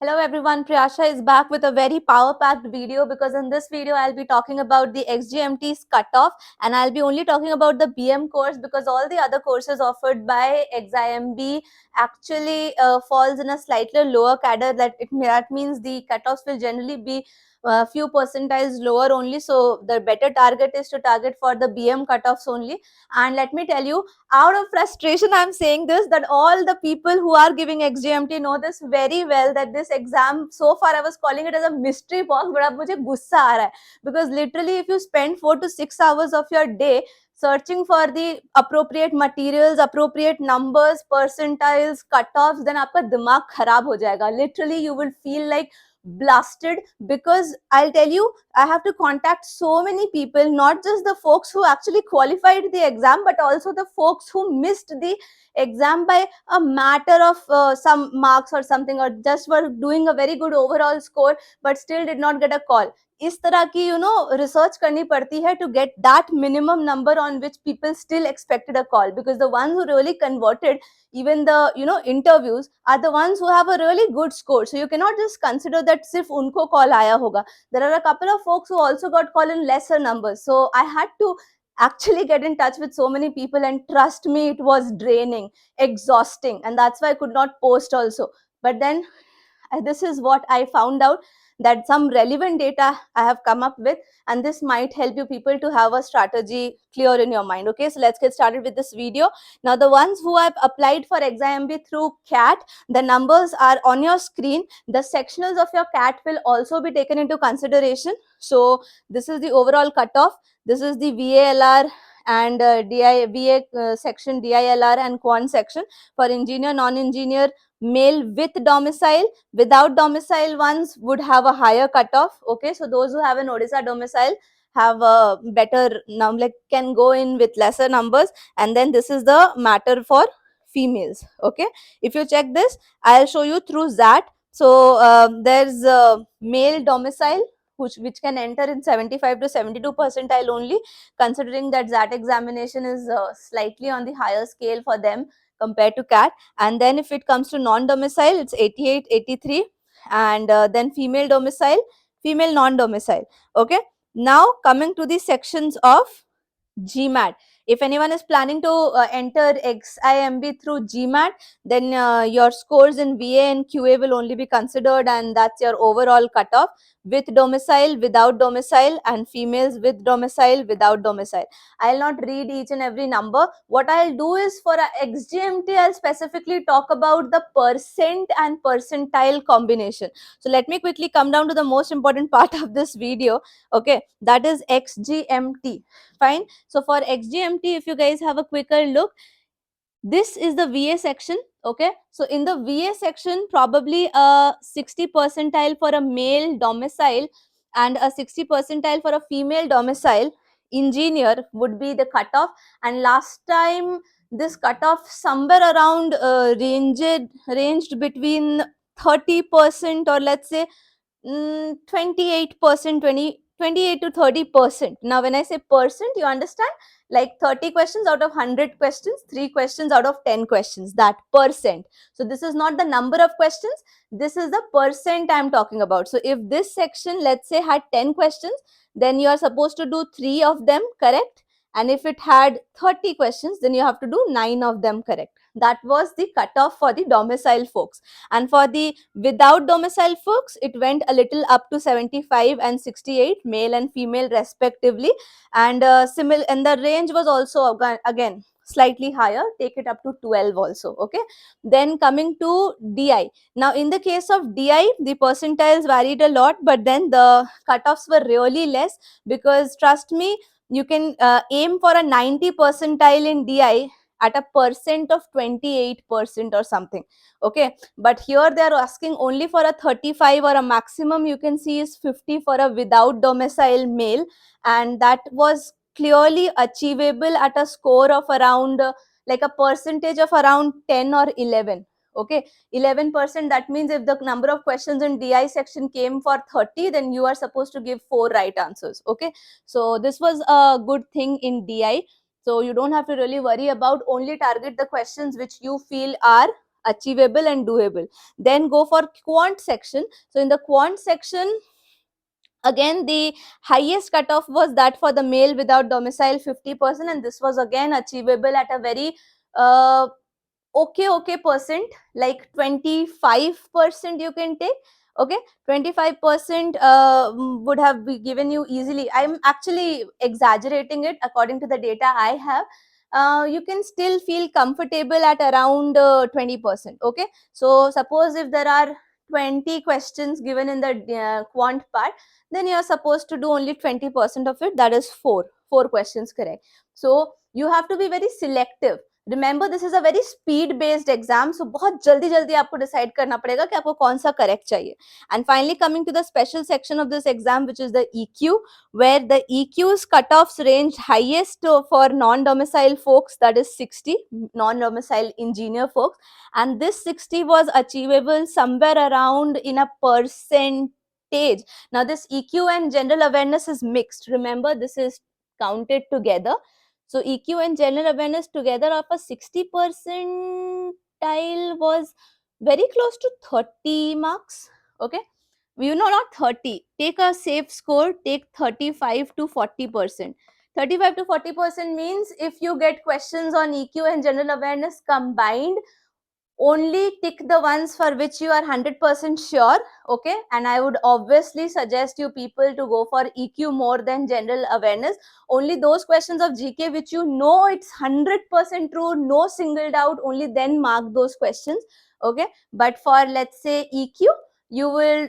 Hello everyone, Priyasha is back with a very power-packed video because in this video I'll be talking about the XGMT's cutoff and I'll be only talking about the BM course because all the other courses offered by XIMB actually falls in a slightly lower cadre. That means the cutoffs will generally be a few percentiles lower only, so the better target is to target for the BM cutoffs only. And let me tell you, out of frustration I'm saying this, that all the people who are giving XGMT know this very well, that this exam so far I was calling it as a mystery box, but अब मुझे गुस्सा आ रहा है because literally if you spend 4 to 6 hours of your day searching for the appropriate materials, appropriate numbers, percentiles, cutoffs, then आपका दिमाग खराब हो जाएगा. Literally you will feel like blasted because I'll tell you, I have to contact so many people, not just the folks who actually qualified the exam, but also the folks who missed the exam by a matter of some marks or something, or just were doing a very good overall score but still did not get a call. इस तरह की research करनी पड़ती है to get that minimum number on which people still expected a call, because the ones who really converted, even the interviews, are the ones who have a really good score. So you cannot just consider that सिर्फ उनको call आया होगा. There are a couple of folks who also got call in lesser numbers. So I had to actually get in touch with so many people, and trust me, it was draining, exhausting, and that's why I could not post also. But then this is what I found out, that some relevant data I have come up with, and this might help you people to have a strategy clear in your mind. Okay, so let's get started with this video. Now, the ones who have applied for XIMB through CAT, the numbers are on your screen. The sectionals of your CAT will also be taken into consideration. So this is the overall cutoff. This is the VALR and VA section, DILR and Quant section for engineer, non-engineer, male with domicile. Without domicile ones would have a higher cutoff. Okay, so those who have an Odisha domicile have a better number, like can go in with lesser numbers. And then this is the matter for females. Okay, if you check this, I'll show you through that. So there's a male domicile which can enter in 75 to 72 percentile only, considering that that examination is slightly on the higher scale for them compared to CAT. And then if it comes to non-domicile, it's 88, 83, and then female domicile, female non-domicile. Okay, now coming to the sections of GMAT. If anyone is planning to enter XIMB through GMAT, then your scores in VA and QA will only be considered, and that's your overall cutoff, with domicile, without domicile, and females with domicile, without domicile. I'll not read each and every number. What I'll do is, for XGMT, I'll specifically talk about the percent and percentile combination. So let me quickly come down to the most important part of this video. Okay, that is XGMT. Fine. So for XGMT, if you guys have a quicker look, this is the VA section. Okay, so in the VA section, probably a 60 percentile for a male domicile and a 60 percentile for a female domicile engineer would be the cutoff. And last time this cutoff somewhere around ranged between 30%, or let's say 28%, 28 to 30%. Now when I say percent, you understand, like 30 questions out of 100 questions, 3 questions out of 10 questions, that percent. So this is not the number of questions, this is the percent I'm talking about. So if this section, let's say, had 10 questions, then you are supposed to do 3 of them correct, and if it had 30 questions, then you have to do 9 of them correct. That was the cutoff for the domicile folks. And for the without domicile folks, it went a little up to 75 and 68, male and female respectively. And and the range was also again slightly higher, take it up to 12 also. Okay, then coming to DI. Now in the case of DI, the percentiles varied a lot, but then the cutoffs were really less, because trust me, you can aim for a 90 percentile in DI at a percent of 28% or something. Okay, but here they are asking only for a 35, or a maximum you can see is 50 for a without domicile male, and that was clearly achievable at a score of around like a percentage of around 10 or 11. Okay, 11%, that means if the number of questions in DI section came for 30, then you are supposed to give 4 right answers. Okay, so this was a good thing in DI. So you don't have to really worry about, only target the questions which you feel are achievable and doable. Then go for quant section. So in the quant section, again the highest cutoff was that for the male without domicile 50%, and this was again achievable at a very uh, okay percent, like 25% you can take. Okay, 25% would have been given you easily. I'm actually exaggerating it according to the data I have. You can still feel comfortable at around 20%. Okay, so suppose if there are 20 questions given in the quant part, then you are supposed to do only 20% of it, that is four questions, correct? So you have to be very selective. Remember this is a very speed based exam, so बहुत जल्दी जल्दी आपको decide करना पड़ेगा कि आपको कौन सा करेक्ट चाहिए. And finally coming to the special section of this exam which is the EQ, where the EQ's cutoffs range highest for non-domicile folks, that is 60, non-domicile engineer folks, and this 60 was achievable somewhere around in a percentage. Now this EQ and general awareness is mixed, remember this is counted together. So EQ and general awareness together of a 60 percentile was very close to 30 marks. Okay, you know, not 30, take a safe score, take 35 to 40%. 35 to 40% means if you get questions on EQ and general awareness combined, only tick the ones for which you are 100% sure. Okay, and I would obviously suggest you people to go for EQ more than general awareness. Only those questions of GK which you know it's 100% true, no single doubt, only then mark those questions. Okay, but for let's say EQ, you will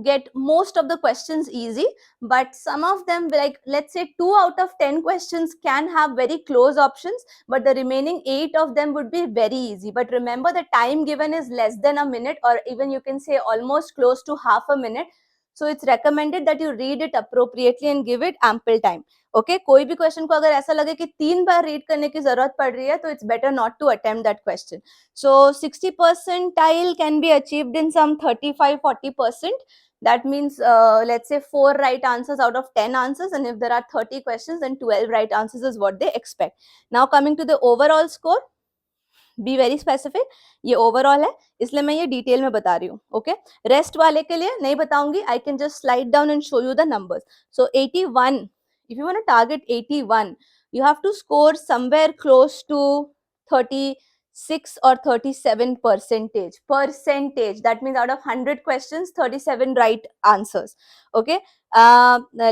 get most of the questions easy, but some of them, like let's say 2 out of 10 questions can have very close options, but the remaining 8 of them would be very easy. But remember, the time given is less than a minute, or even you can say almost close to half a minute. So it's recommended that you read it appropriately and give it ample time. Okay, कोई भी question को अगर ऐसा लगे कि 3 बार read करने की जरूरत पड़ रही है, तो it's better not to attempt that question. So 60 percentile can be achieved in some 35-40%. That means let's say 4 right answers out of 10 answers, and if there are 30 questions, then 12 right answers is what they expect. Now coming to the overall score, be very specific, ये overall है इसलिए मैं ये detail में बता रही हूँ. Okay, rest वाले के लिए नहीं बताऊंगी, I can just slide down and show you the numbers. So 81, if you want to target 81, you have to score somewhere close to 36 or 37 percentage. That means out of 100 questions, 37 right answers. Okay,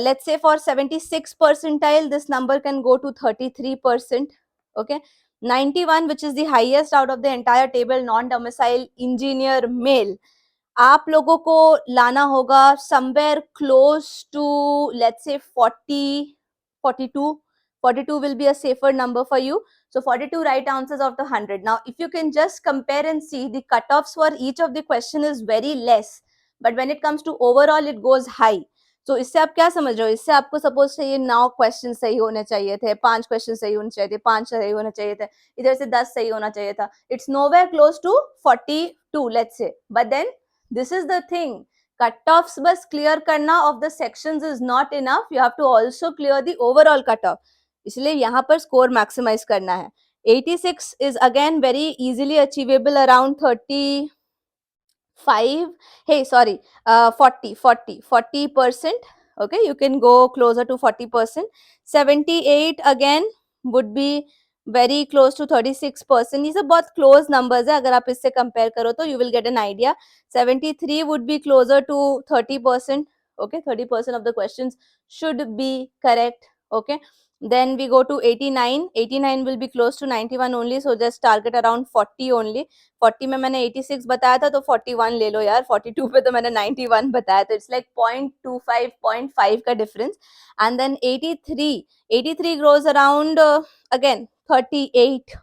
let's say for 76 percentile, this number can go to 33%. Okay, 91, which is the highest out of the entire table, non-domicile engineer male, आप लोगों को लाना होगा somewhere close to let's say 40, 42. 42 will be a safer number for you. So 42 right answers of the 100. Now if you can just compare and see, the cutoffs for each of the question is very less, but when it comes to overall it goes high. तो इससे आप क्या समझ रहे हो, इससे आपको suppose चाहिए 9 क्वेश्चन सही होने चाहिए थे, 5 क्वेश्चन सही होने चाहिए थे, 5 सही होने चाहिए थे, इधर से 10 सही होना चाहिए था. It's nowhere close to 42 let's say. But then this is the thing, cutoffs बस क्लियर करना of the sections is not enough, you have to also clear the overall cutoff. इसलिए यहाँ पर स्कोर मैक्सिमाइज करना है. 86 is again very easily achievable around 35, hey sorry, 40%. Okay, you can go closer to 40%. 78 again would be very close to 36%. these are both close numbers hai, agar aap isse compare karo to you will get an idea. 73 would be closer to 30%. Okay, 30% of the questions should be correct. Okay, then we go to 89. 89 will be close to 91 only, so just target around 40 only. 40 में मैंने 86 बताया था, तो 41 ले लो यार. 42 पे तो मैंने 91 बताया, तो it's like 0.25 0.5 का difference. And then 83 grows around again 38.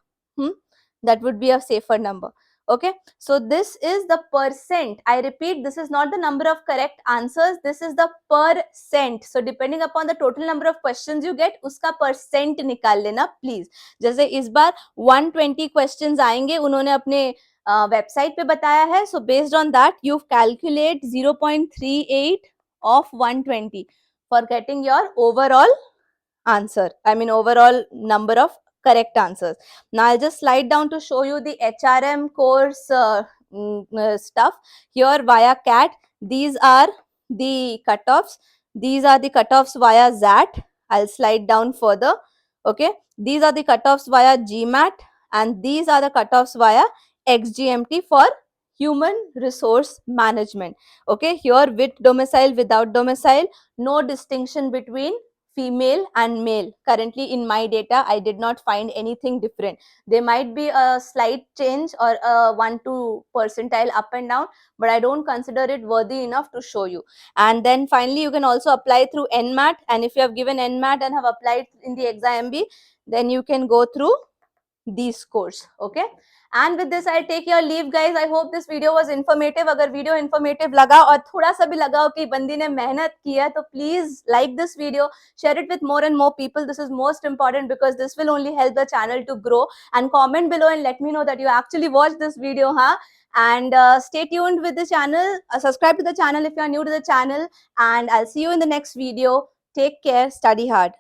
That would be a safer number. Okay, so this is the percent. I repeat, this is not the number of correct answers, this is the percent. So depending upon the total number of questions you get, उसका percent निकाल लेना please. जैसे इस बार 120 questions आएंगे, उन्होंने अपने website पे बताया है. So based on that, you calculate 0.38 of 120 for getting your overall answer. I mean overall number of correct answers. Now I'll just slide down to show you the HRM course stuff. Here via CAT, these are the cutoffs. These are the cutoffs via ZAT. I'll slide down further. Okay, these are the cutoffs via GMAT, and these are the cutoffs via XGMT for human resource management. Okay, here with domicile, without domicile, no distinction between female and male. Currently in my data, I did not find anything different. There might be a slight change or a 1-2 percentile up and down, but I don't consider it worthy enough to show you. And then finally, you can also apply through NMAT, and if you have given NMAT and have applied in the EXAMB, then you can go through these scores. Okay, and with this I take your leave, guys. I hope this video was informative. अगर video informative लगा और थोड़ा सा भी लगा हो कि बंदी ने मेहनत की है, तो please like this video, share it with more and more people. This is most important because this will only help the channel to grow. And comment below and let me know that you actually watched this video, huh? And stay tuned with the channel. Subscribe to the channel if you are new to the channel, and I'll see you in the next video. Take care, study hard.